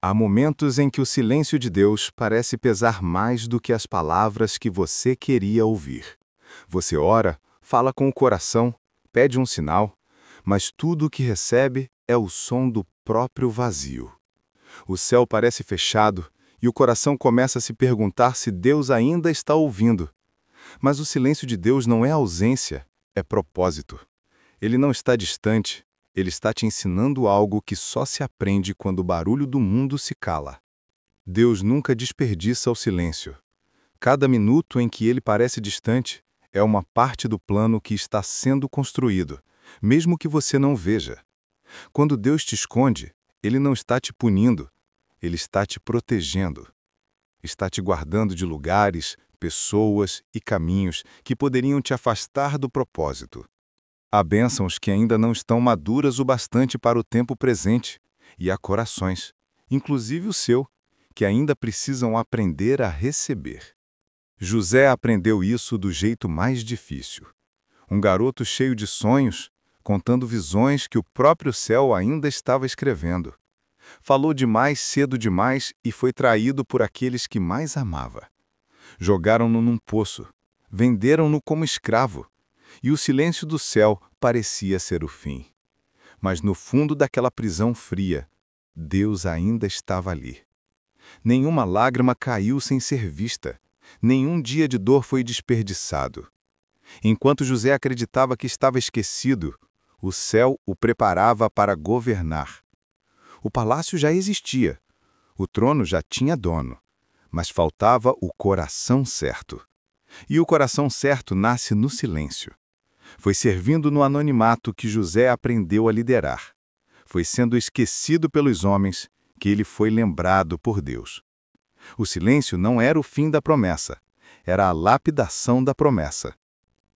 Há momentos em que o silêncio de Deus parece pesar mais do que as palavras que você queria ouvir. Você ora, fala com o coração, pede um sinal, mas tudo o que recebe é o som do próprio vazio. O céu parece fechado e o coração começa a se perguntar se Deus ainda está ouvindo. Mas o silêncio de Deus não é ausência, é propósito. Ele não está distante, ele está te ensinando algo que só se aprende quando o barulho do mundo se cala. Deus nunca desperdiça o silêncio. Cada minuto em que ele parece distante é uma parte do plano que está sendo construído, mesmo que você não veja. Quando Deus te esconde, ele não está te punindo, ele está te protegendo. Está te guardando de lugares, pessoas e caminhos que poderiam te afastar do propósito. Há bênçãos que ainda não estão maduras o bastante para o tempo presente, e há corações, inclusive o seu, que ainda precisam aprender a receber. José aprendeu isso do jeito mais difícil. Um garoto cheio de sonhos, contando visões que o próprio céu ainda estava escrevendo. Falou demais cedo demais e foi traído por aqueles que mais amava. Jogaram-no num poço, venderam-no como escravo, e o silêncio do céu parecia ser o fim. Mas no fundo daquela prisão fria, Deus ainda estava ali. Nenhuma lágrima caiu sem ser vista, nenhum dia de dor foi desperdiçado. Enquanto José acreditava que estava esquecido, o céu o preparava para governar. O palácio já existia, o trono já tinha dono, mas faltava o coração certo. E o coração certo nasce no silêncio. Foi servindo no anonimato que José aprendeu a liderar. Foi sendo esquecido pelos homens que ele foi lembrado por Deus. O silêncio não era o fim da promessa, era a lapidação da promessa.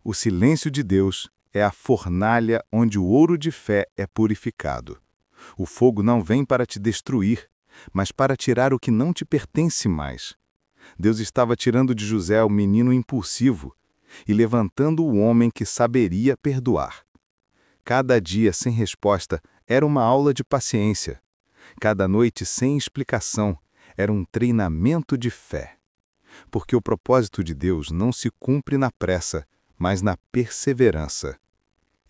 O silêncio de Deus é a fornalha onde o ouro de fé é purificado. O fogo não vem para te destruir, mas para tirar o que não te pertence mais. Deus estava tirando de José o menino impulsivo e levantando o homem que saberia perdoar. Cada dia sem resposta era uma aula de paciência. Cada noite sem explicação era um treinamento de fé. Porque o propósito de Deus não se cumpre na pressa, mas na perseverança.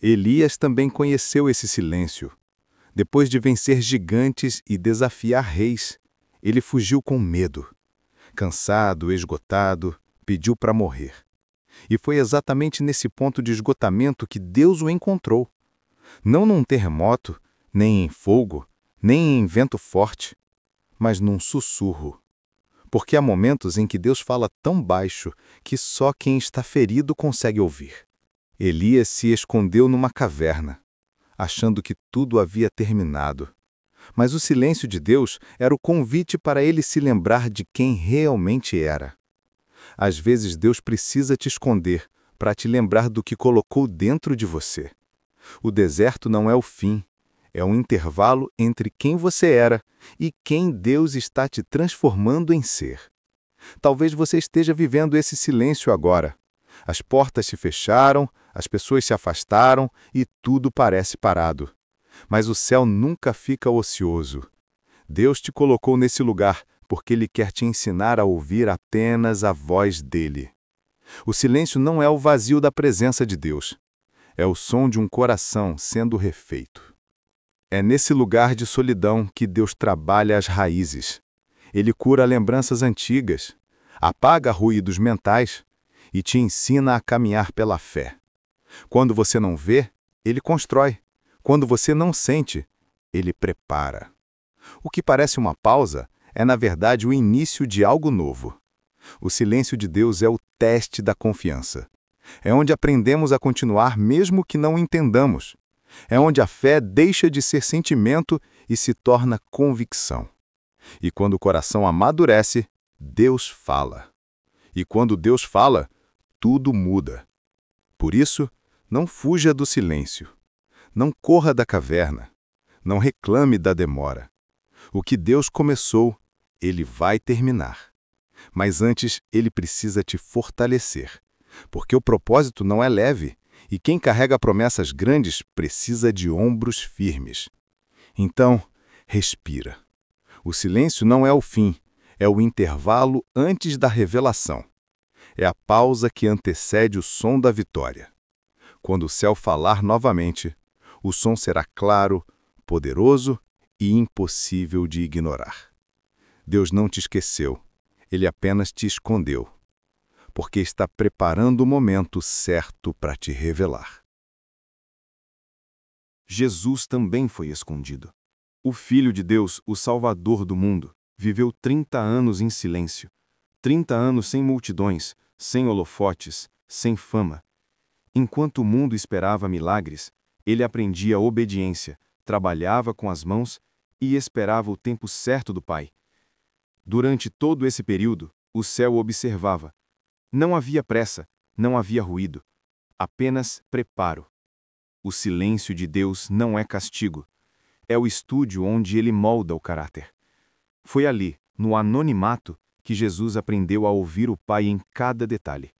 Elias também conheceu esse silêncio. Depois de vencer gigantes e desafiar reis, ele fugiu com medo. Cansado, esgotado, pediu para morrer. E foi exatamente nesse ponto de esgotamento que Deus o encontrou. Não num terremoto, nem em fogo, nem em vento forte, mas num sussurro. Porque há momentos em que Deus fala tão baixo que só quem está ferido consegue ouvir. Elias se escondeu numa caverna, achando que tudo havia terminado. Mas o silêncio de Deus era o convite para ele se lembrar de quem realmente era. Às vezes Deus precisa te esconder para te lembrar do que colocou dentro de você. O deserto não é o fim, é um intervalo entre quem você era e quem Deus está te transformando em ser. Talvez você esteja vivendo esse silêncio agora. As portas se fecharam, as pessoas se afastaram e tudo parece parado. Mas o céu nunca fica ocioso. Deus te colocou nesse lugar porque Ele quer te ensinar a ouvir apenas a voz dEle. O silêncio não é o vazio da presença de Deus. É o som de um coração sendo refeito. É nesse lugar de solidão que Deus trabalha as raízes. Ele cura lembranças antigas, apaga ruídos mentais e te ensina a caminhar pela fé. Quando você não vê, Ele constrói. Quando você não sente, Ele prepara. O que parece uma pausa é, na verdade, o início de algo novo. O silêncio de Deus é o teste da confiança. É onde aprendemos a continuar mesmo que não entendamos. É onde a fé deixa de ser sentimento e se torna convicção. E quando o coração amadurece, Deus fala. E quando Deus fala, tudo muda. Por isso, não fuja do silêncio. Não corra da caverna. Não reclame da demora. O que Deus começou, Ele vai terminar. Mas antes, Ele precisa te fortalecer. Porque o propósito não é leve, e quem carrega promessas grandes precisa de ombros firmes. Então, respira. O silêncio não é o fim, é o intervalo antes da revelação. É a pausa que antecede o som da vitória. Quando o céu falar novamente, o som será claro, poderoso e impossível de ignorar. Deus não te esqueceu, Ele apenas te escondeu, porque está preparando o momento certo para te revelar. Jesus também foi escondido. O Filho de Deus, o Salvador do mundo, viveu 30 anos em silêncio. 30 anos sem multidões, sem holofotes, sem fama. Enquanto o mundo esperava milagres, ele aprendia obediência, trabalhava com as mãos e esperava o tempo certo do Pai. Durante todo esse período, o céu observava. Não havia pressa, não havia ruído, apenas preparo. O silêncio de Deus não é castigo. É o estúdio onde ele molda o caráter. Foi ali, no anonimato, que Jesus aprendeu a ouvir o Pai em cada detalhe.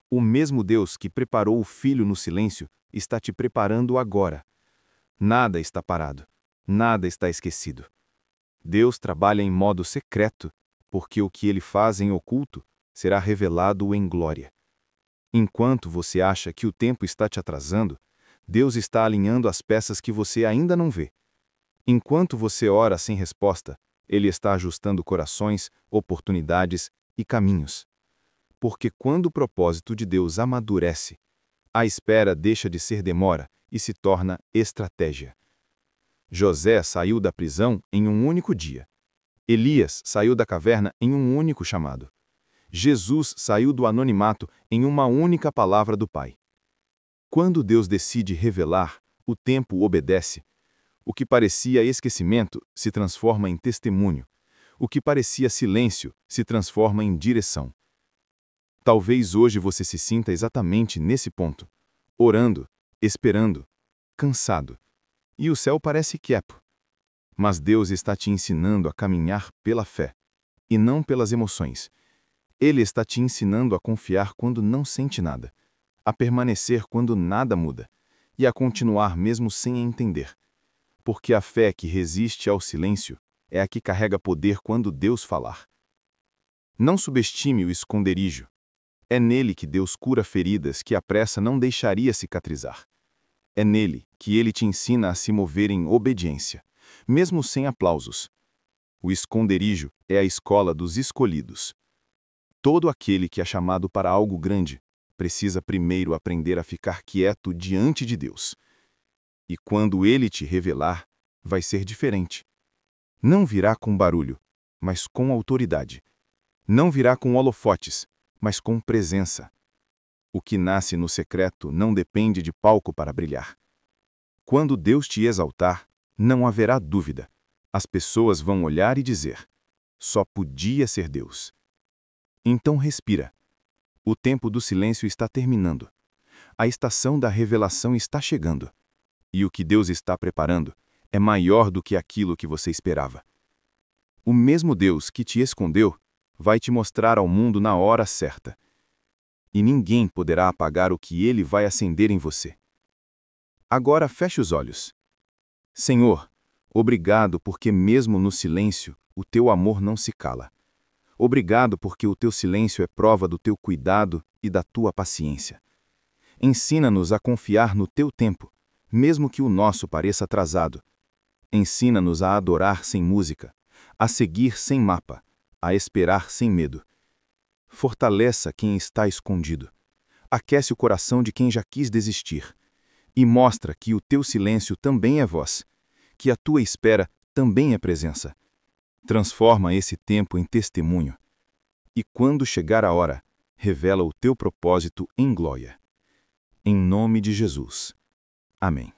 O mesmo Deus que preparou o Filho no silêncio está te preparando agora. Nada está parado, nada está esquecido. Deus trabalha em modo secreto, porque o que ele faz em oculto será revelado em glória. Enquanto você acha que o tempo está te atrasando, Deus está alinhando as peças que você ainda não vê. Enquanto você ora sem resposta, Ele está ajustando corações, oportunidades e caminhos. Porque quando o propósito de Deus amadurece, a espera deixa de ser demora e se torna estratégia. José saiu da prisão em um único dia. Elias saiu da caverna em um único chamado. Jesus saiu do anonimato em uma única palavra do Pai. Quando Deus decide revelar, o tempo obedece. O que parecia esquecimento se transforma em testemunho. O que parecia silêncio se transforma em direção. Talvez hoje você se sinta exatamente nesse ponto, orando, esperando, cansado. E o céu parece quieto. Mas Deus está te ensinando a caminhar pela fé, e não pelas emoções. Ele está te ensinando a confiar quando não sente nada, a permanecer quando nada muda, e a continuar mesmo sem entender. Porque a fé que resiste ao silêncio é a que carrega poder quando Deus falar. Não subestime o esconderijo. É nele que Deus cura feridas que a pressa não deixaria cicatrizar. É nele que ele te ensina a se mover em obediência, mesmo sem aplausos. O esconderijo é a escola dos escolhidos. Todo aquele que é chamado para algo grande precisa primeiro aprender a ficar quieto diante de Deus. E quando ele te revelar, vai ser diferente. Não virá com barulho, mas com autoridade. Não virá com holofotes, mas com presença. O que nasce no secreto não depende de palco para brilhar. Quando Deus te exaltar, não haverá dúvida. As pessoas vão olhar e dizer: só podia ser Deus. Então respira. O tempo do silêncio está terminando. A estação da revelação está chegando. E o que Deus está preparando é maior do que aquilo que você esperava. O mesmo Deus que te escondeu vai te mostrar ao mundo na hora certa. E ninguém poderá apagar o que ele vai acender em você. Agora feche os olhos. Senhor, obrigado porque mesmo no silêncio o teu amor não se cala. Obrigado porque o teu silêncio é prova do teu cuidado e da tua paciência. Ensina-nos a confiar no teu tempo, mesmo que o nosso pareça atrasado. Ensina-nos a adorar sem música, a seguir sem mapa, a esperar sem medo. Fortaleça quem está escondido. Aquece o coração de quem já quis desistir. E mostra que o teu silêncio também é voz, que a tua espera também é presença. Transforma esse tempo em testemunho. E quando chegar a hora, revela o teu propósito em glória. Em nome de Jesus. Amém.